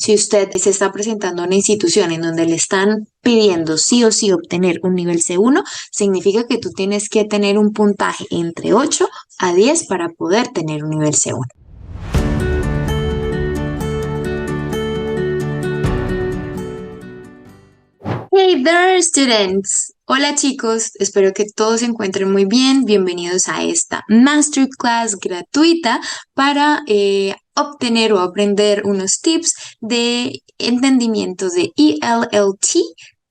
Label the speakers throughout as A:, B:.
A: si usted se está presentando a una institución en donde le están pidiendo sí o sí obtener un nivel C1, significa que tú tienes que tener un puntaje entre 8 a 10 para poder tener un nivel C1. Hey there, students. Hola chicos, espero que todos se encuentren muy bien. Bienvenidos a esta masterclass gratuita para obtener o aprender unos tips de entendimiento de ELLT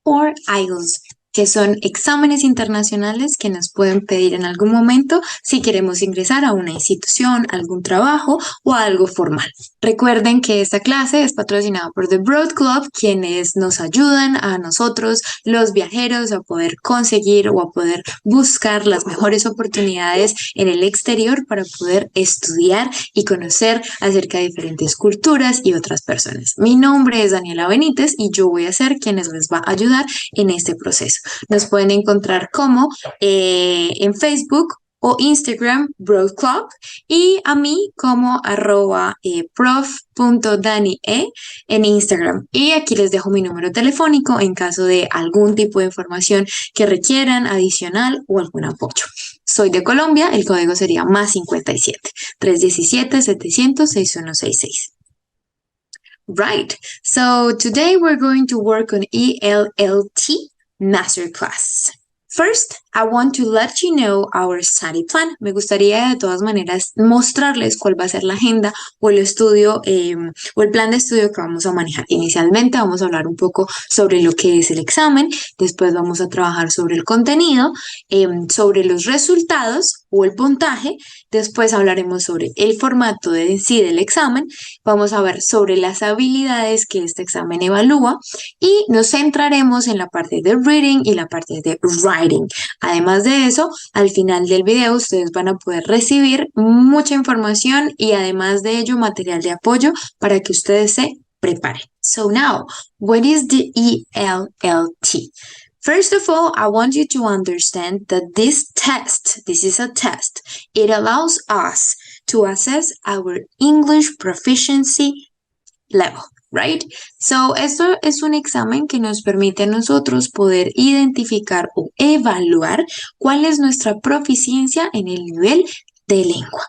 A: o IELTS, que son exámenes internacionales que nos pueden pedir en algún momento si queremos ingresar a una institución, algún trabajo o a algo formal. Recuerden que esta clase es patrocinada por The Broad Club, quienes nos ayudan a nosotros, los viajeros, a poder conseguir o a poder buscar las mejores oportunidades en el exterior para poder estudiar y conocer acerca de diferentes culturas y otras personas. Mi nombre es Daniela Benítez y yo voy a ser quienes les va a ayudar en este proceso. Nos pueden encontrar como en Facebook o Instagram, Broad Club, y a mí como @prof.danie en Instagram. Y aquí les dejo mi número telefónico en caso de algún tipo de información que requieran adicional o algún apoyo. Soy de Colombia, el código sería +57 317 700 6166. Right, so today we're going to work on ELLT Masterclass. First, I want to let you know our study plan. Me gustaría de todas maneras mostrarles cuál va a ser la agenda o el estudio o el plan de estudio que vamos a manejar. Inicialmente vamos a hablar un poco sobre lo que es el examen, después vamos a trabajar sobre el contenido, sobre los resultados o el puntaje, después hablaremos sobre el formato de sí del examen, vamos a ver sobre las habilidades que este examen evalúa y nos centraremos en la parte de reading y la parte de writing. Además de eso, al final del video ustedes van a poder recibir mucha información y además de ello material de apoyo para que ustedes se preparen. So now, what is the ELLT? First of all, I want you to understand that this is a test. It allows us to assess our English proficiency level, right? So, esto es un examen que nos permite a nosotros poder identificar o evaluar cuál es nuestra proficiencia en el nivel de lengua.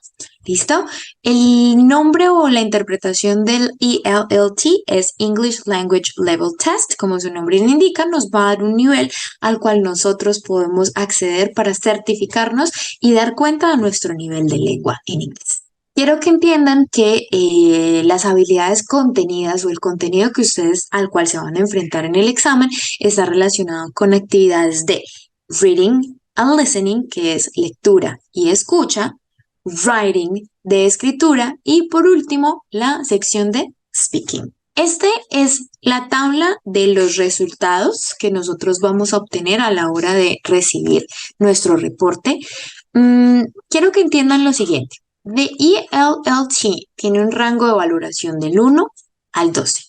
A: ¿Listo? El nombre o la interpretación del ELLT es English Language Level Test. Como su nombre le indica, nos va a dar un nivel al cual nosotros podemos acceder para certificarnos y dar cuenta de nuestro nivel de lengua en inglés. Quiero que entiendan que las habilidades contenidas o el contenido que ustedes al cual se van a enfrentar en el examen está relacionado con actividades de reading and listening, que es lectura y escucha, writing, de escritura, y por último, la sección de speaking. Esta es la tabla de los resultados que nosotros vamos a obtener a la hora de recibir nuestro reporte. Quiero que entiendan lo siguiente. The ELLT tiene un rango de valoración del 1 al 12.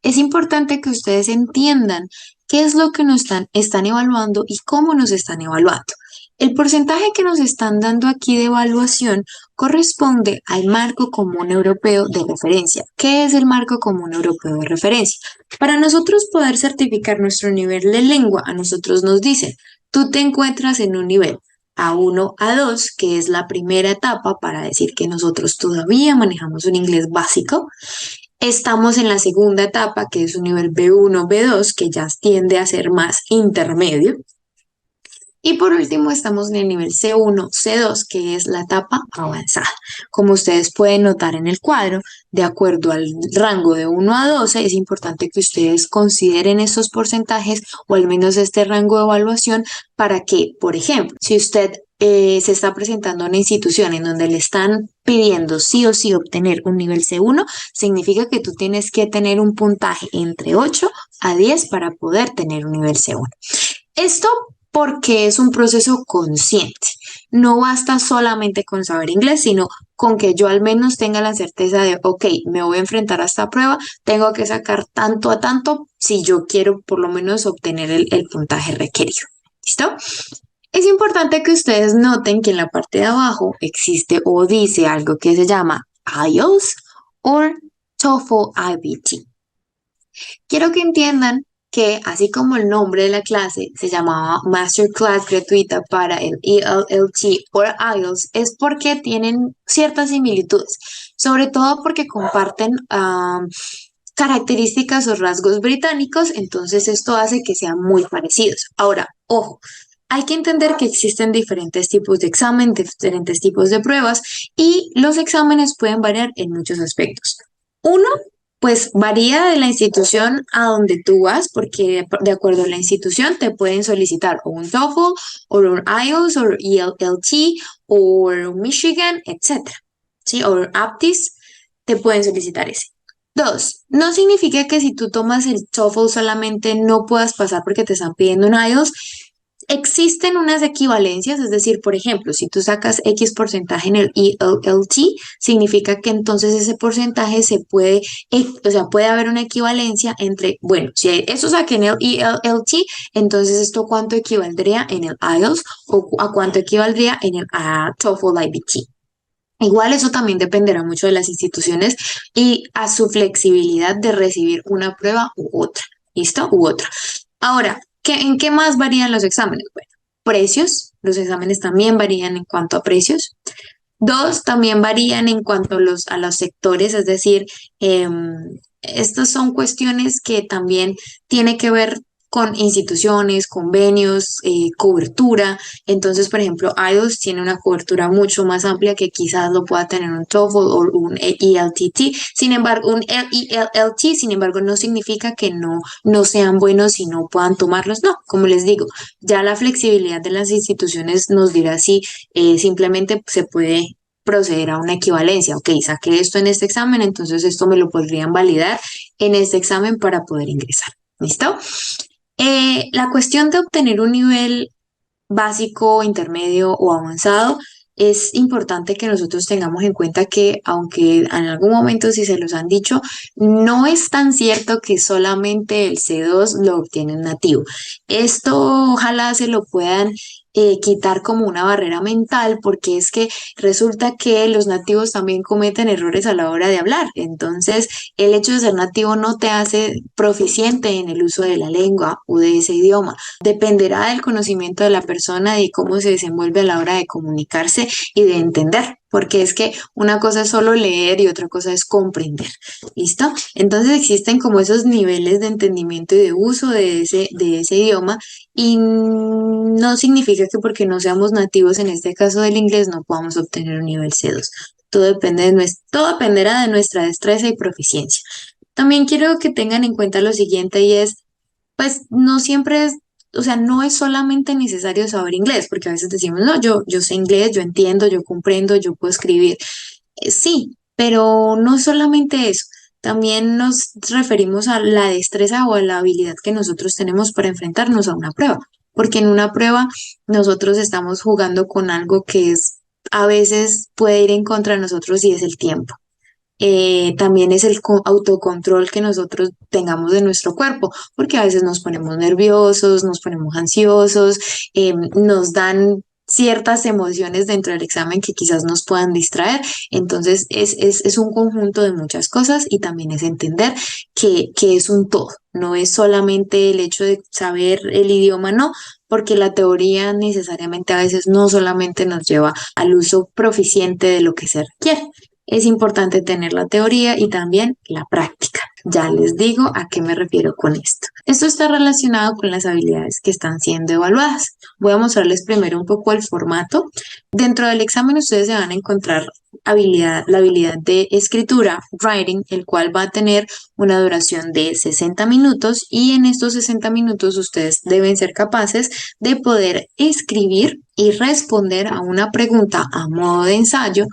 A: Es importante que ustedes entiendan qué es lo que nos están evaluando y cómo nos están evaluando. El porcentaje que nos están dando aquí de evaluación corresponde al marco común europeo de referencia. ¿Qué es el marco común europeo de referencia? Para nosotros poder certificar nuestro nivel de lengua, a nosotros nos dicen, tú te encuentras en un nivel A1, A2, que es la primera etapa para decir que nosotros todavía manejamos un inglés básico. Estamos en la segunda etapa, que es un nivel B1, B2, que ya tiende a ser más intermedio. Y por último estamos en el nivel C1, C2, que es la etapa avanzada. Como ustedes pueden notar en el cuadro, de acuerdo al rango de 1 a 12, es importante que ustedes consideren estos porcentajes o al menos este rango de evaluación para que, por ejemplo, si usted se está presentando a una institución en donde le están pidiendo sí o sí obtener un nivel C1, significa que tú tienes que tener un puntaje entre 8 a 10 para poder tener un nivel C1. Esto porque es un proceso consciente. No basta solamente con saber inglés, sino con que yo al menos tenga la certeza de, ok, me voy a enfrentar a esta prueba, tengo que sacar tanto a tanto si yo quiero por lo menos obtener el puntaje requerido. ¿Listo? Es importante que ustedes noten que en la parte de abajo existe o dice algo que se llama IELTS o TOEFL IBT. Quiero que entiendan que así como el nombre de la clase se llamaba Masterclass gratuita para el ELLT o IELTS, es porque tienen ciertas similitudes, sobre todo porque comparten características o rasgos británicos, entonces esto hace que sean muy parecidos. Ahora, ojo. Hay que entender que existen diferentes tipos de examen, diferentes tipos de pruebas y los exámenes pueden variar en muchos aspectos. Uno, pues varía de la institución a donde tú vas, porque de acuerdo a la institución te pueden solicitar o un TOEFL, o un IELTS, o ELT, o un Michigan, etcétera. ¿Sí? O APTIS, te pueden solicitar ese. Dos, no significa que si tú tomas el TOEFL solamente no puedas pasar porque te están pidiendo un IELTS. Existen unas equivalencias, es decir, por ejemplo, si tú sacas X porcentaje en el ELLT, significa que entonces ese porcentaje se puede, o sea, puede haber una equivalencia entre, bueno, si eso saqué en el ELLT, entonces esto cuánto equivaldría en el IELTS o a cuánto equivaldría en el TOEFL IBT. Igual eso también dependerá mucho de las instituciones y a su flexibilidad de recibir una prueba u otra. ¿Listo? U otra. Ahora, ¿en qué más varían los exámenes? Bueno, precios. Los exámenes también varían en cuanto a precios. Dos, también varían en cuanto a los sectores, es decir, estas son cuestiones que también tiene que ver con instituciones, convenios, cobertura. Entonces, por ejemplo, IELTS tiene una cobertura mucho más amplia que quizás lo pueda tener un TOEFL o un ELTT. Sin embargo, un ELT, sin embargo, no significa que no sean buenos y no puedan tomarlos. No, como les digo, ya la flexibilidad de las instituciones nos dirá si simplemente se puede proceder a una equivalencia. Ok, saqué esto en este examen, entonces esto me lo podrían validar en este examen para poder ingresar. ¿Listo? La cuestión de obtener un nivel básico, intermedio o avanzado, es importante que nosotros tengamos en cuenta que, aunque en algún momento si se los han dicho, no es tan cierto que solamente el C2 lo obtiene un nativo. Esto ojalá se lo puedan quitar como una barrera mental, porque es que resulta que los nativos también cometen errores a la hora de hablar. Entonces, el hecho de ser nativo no te hace proficiente en el uso de la lengua o de ese idioma. Dependerá del conocimiento de la persona y cómo se desenvuelve a la hora de comunicarse y de entender, porque es que una cosa es solo leer y otra cosa es comprender. ¿Listo? Entonces existen como esos niveles de entendimiento y de uso de ese idioma y no significa que porque no seamos nativos, en este caso del inglés, no podamos obtener un nivel C2. Todo dependerá de nuestra destreza y proficiencia. También quiero que tengan en cuenta lo siguiente y es pues no siempre es, o sea, no es solamente necesario saber inglés, porque a veces decimos, no, yo sé inglés, yo entiendo, yo comprendo, yo puedo escribir. Sí, pero no solamente eso. También nos referimos a la destreza o a la habilidad que nosotros tenemos para enfrentarnos a una prueba, porque en una prueba nosotros estamos jugando con algo que es, a veces puede ir en contra de nosotros y es el tiempo. También es el autocontrol que nosotros tengamos de nuestro cuerpo, porque a veces nos ponemos nerviosos, nos ponemos ansiosos, nos dan ciertas emociones dentro del examen que quizás nos puedan distraer. Entonces es un conjunto de muchas cosas y también es entender que es un todo, no es solamente el hecho de saber el idioma, no, porque la teoría necesariamente a veces no solamente nos lleva al uso proficiente de lo que se requiere. Es importante tener la teoría y también la práctica. Ya les digo a qué me refiero con esto. Esto está relacionado con las habilidades que están siendo evaluadas. Voy a mostrarles primero un poco el formato. Dentro del examen ustedes se van a encontrar la habilidad de escritura, writing, el cual va a tener una duración de 60 minutos y en estos 60 minutos ustedes deben ser capaces de poder escribir y responder a una pregunta a modo de ensayo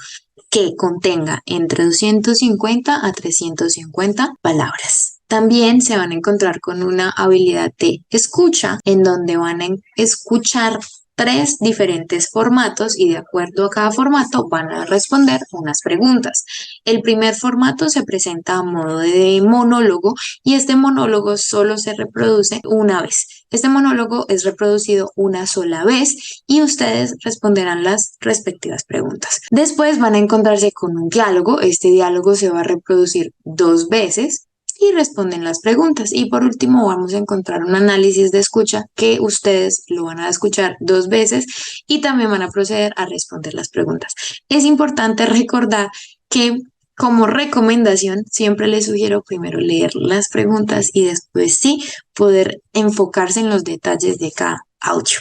A: que contenga entre 250 a 350 palabras. También se van a encontrar con una habilidad de escucha, en donde van a escuchar tres diferentes formatos y de acuerdo a cada formato van a responder unas preguntas. El primer formato se presenta a modo de monólogo y este monólogo solo se reproduce una vez. Este monólogo es reproducido una sola vez y ustedes responderán las respectivas preguntas. Después van a encontrarse con un diálogo. Este diálogo se va a reproducir dos veces y responden las preguntas. Y por último vamos a encontrar un análisis de escucha que ustedes lo van a escuchar 2 veces y también van a proceder a responder las preguntas. Es importante recordar que como recomendación siempre les sugiero primero leer las preguntas y después sí poder enfocarse en los detalles de cada audio.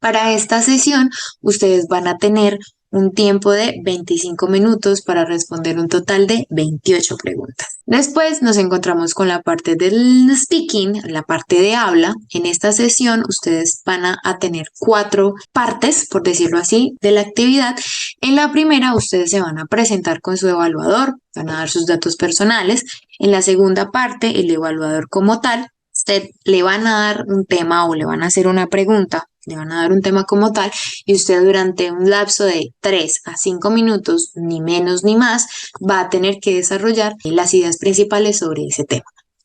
A: Para esta sesión, ustedes van a tener un tiempo de 25 minutos para responder un total de 28 preguntas. Después nos encontramos con la parte del speaking, la parte de habla. En esta sesión ustedes van a tener 4 partes, por decirlo así, de la actividad. En la primera ustedes se van a presentar con su evaluador, van a dar sus datos personales. En la segunda parte, el evaluador como tal, usted le van a dar un tema o le van a hacer una pregunta, le van a dar un tema como tal y usted durante un lapso de 3 a 5 minutos, ni menos ni más, va a tener que desarrollar las ideas principales sobre ese tema.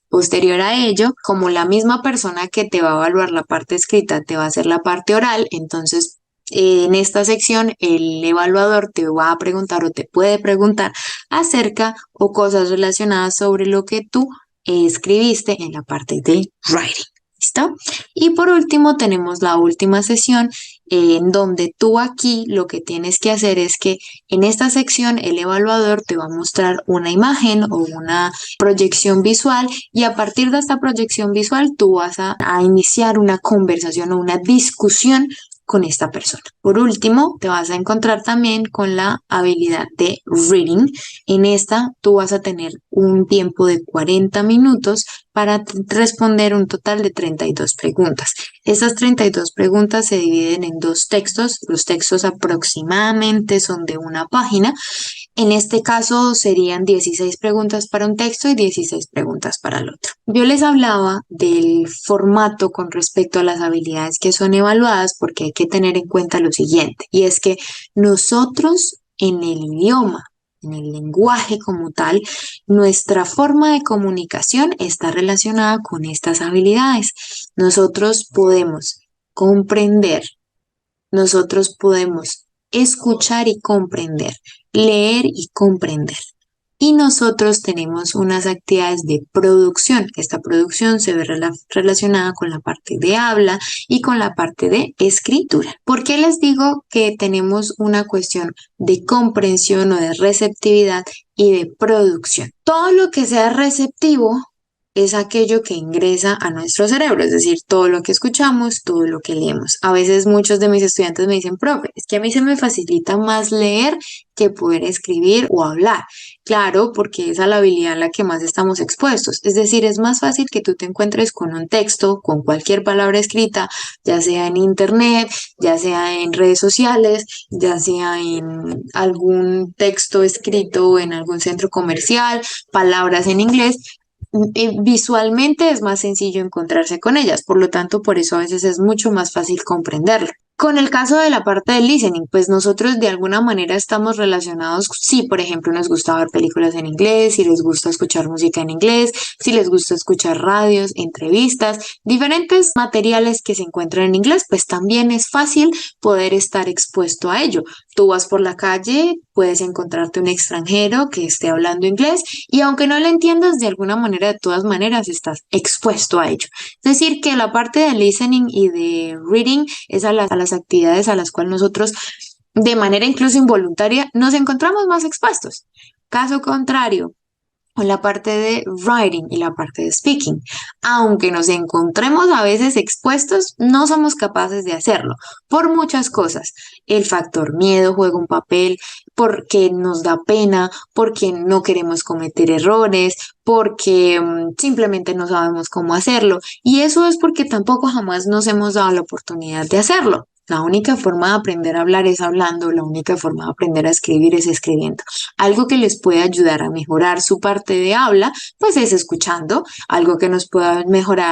A: Posterior a ello, como la misma persona que te va a evaluar la parte escrita te va a hacer la parte oral, entonces en esta sección el evaluador te va a preguntar o te puede preguntar acerca o cosas relacionadas sobre lo que tú escribiste en la parte de writing. ¿Listo? Y por último tenemos la última sesión en donde tú aquí lo que tienes que hacer es que en esta sección el evaluador te va a mostrar una imagen o una proyección visual y a partir de esta proyección visual tú vas a iniciar una conversación o una discusión con esta persona. Por último, te vas a encontrar también con la habilidad de reading. En esta tú vas a tener un tiempo de 40 minutos para responder un total de 32 preguntas. Estas 32 preguntas se dividen en 2 textos. Los textos aproximadamente son de una página. En este caso serían 16 preguntas para un texto y 16 preguntas para el otro. Yo les hablaba del formato con respecto a las habilidades que son evaluadas porque hay que tener en cuenta lo siguiente, y es que nosotros en el idioma, en el lenguaje como tal, nuestra forma de comunicación está relacionada con estas habilidades. Nosotros podemos comprender, nosotros podemos escuchar y comprender, leer y comprender. Y nosotros tenemos unas actividades de producción. Esta producción se ve relacionada con la parte de habla y con la parte de escritura. ¿Por qué les digo que tenemos una cuestión de comprensión o de receptividad y de producción? Todo lo que sea receptivo es aquello que ingresa a nuestro cerebro, es decir, todo lo que escuchamos, todo lo que leemos. A veces muchos de mis estudiantes me dicen, profe, es que a mí se me facilita más leer que poder escribir o hablar. Claro, porque es a la habilidad a la que más estamos expuestos. Es decir, es más fácil que tú te encuentres con un texto, con cualquier palabra escrita, ya sea en internet, ya sea en redes sociales, ya sea en algún texto escrito en algún centro comercial, palabras en inglés. Visualmente es más sencillo encontrarse con ellas, por lo tanto, por eso a veces es mucho más fácil comprenderlo. Con el caso de la parte del listening, pues nosotros de alguna manera estamos relacionados, si por ejemplo nos gusta ver películas en inglés, si les gusta escuchar música en inglés, si les gusta escuchar radios, entrevistas, diferentes materiales que se encuentran en inglés, pues también es fácil poder estar expuesto a ello. Tú vas por la calle, puedes encontrarte un extranjero que esté hablando inglés y aunque no lo entiendas, de alguna manera, de todas maneras, estás expuesto a ello. Es decir, que la parte de listening y de reading es a las actividades a las cuales nosotros, de manera incluso involuntaria, nos encontramos más expuestos. Caso contrario, con la parte de writing y la parte de speaking. Aunque nos encontremos a veces expuestos, no somos capaces de hacerlo por muchas cosas. El factor miedo juega un papel, porque nos da pena, porque no queremos cometer errores, porque simplemente no sabemos cómo hacerlo. Y eso es porque tampoco jamás nos hemos dado la oportunidad de hacerlo. La única forma de aprender a hablar es hablando, la única forma de aprender a escribir es escribiendo. Algo que les puede ayudar a mejorar su parte de habla, pues es escuchando. Algo que nos pueda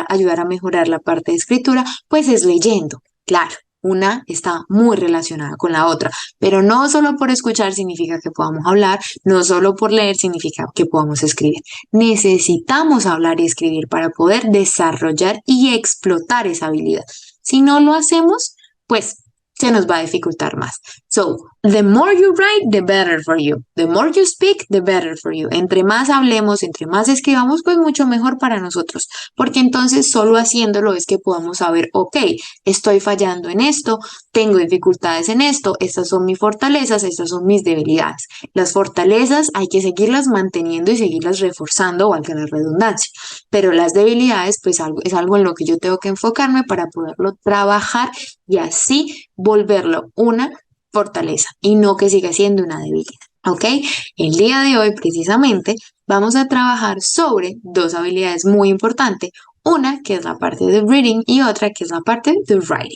A: ayudar a mejorar la parte de escritura, pues es leyendo. Claro, una está muy relacionada con la otra, pero no solo por escuchar significa que podamos hablar, no solo por leer significa que podamos escribir. Necesitamos hablar y escribir para poder desarrollar y explotar esa habilidad. Si no lo hacemos, pues se nos va a dificultar más. So, the more you write, the better for you. The more you speak, the better for you. Entre más hablemos, entre más escribamos, pues mucho mejor para nosotros. Porque entonces solo haciéndolo es que podamos saber, ok, estoy fallando en esto, tengo dificultades en esto, estas son mis fortalezas, estas son mis debilidades. Las fortalezas hay que seguirlas manteniendo y seguirlas reforzando, valga la redundancia. Pero las debilidades, pues es algo en lo que yo tengo que enfocarme para poderlo trabajar y así volverlo una fortaleza y no que siga siendo una debilidad. ¿Ok? El día de hoy precisamente vamos a trabajar sobre dos habilidades muy importantes, una que es la parte de reading y otra que es la parte de writing.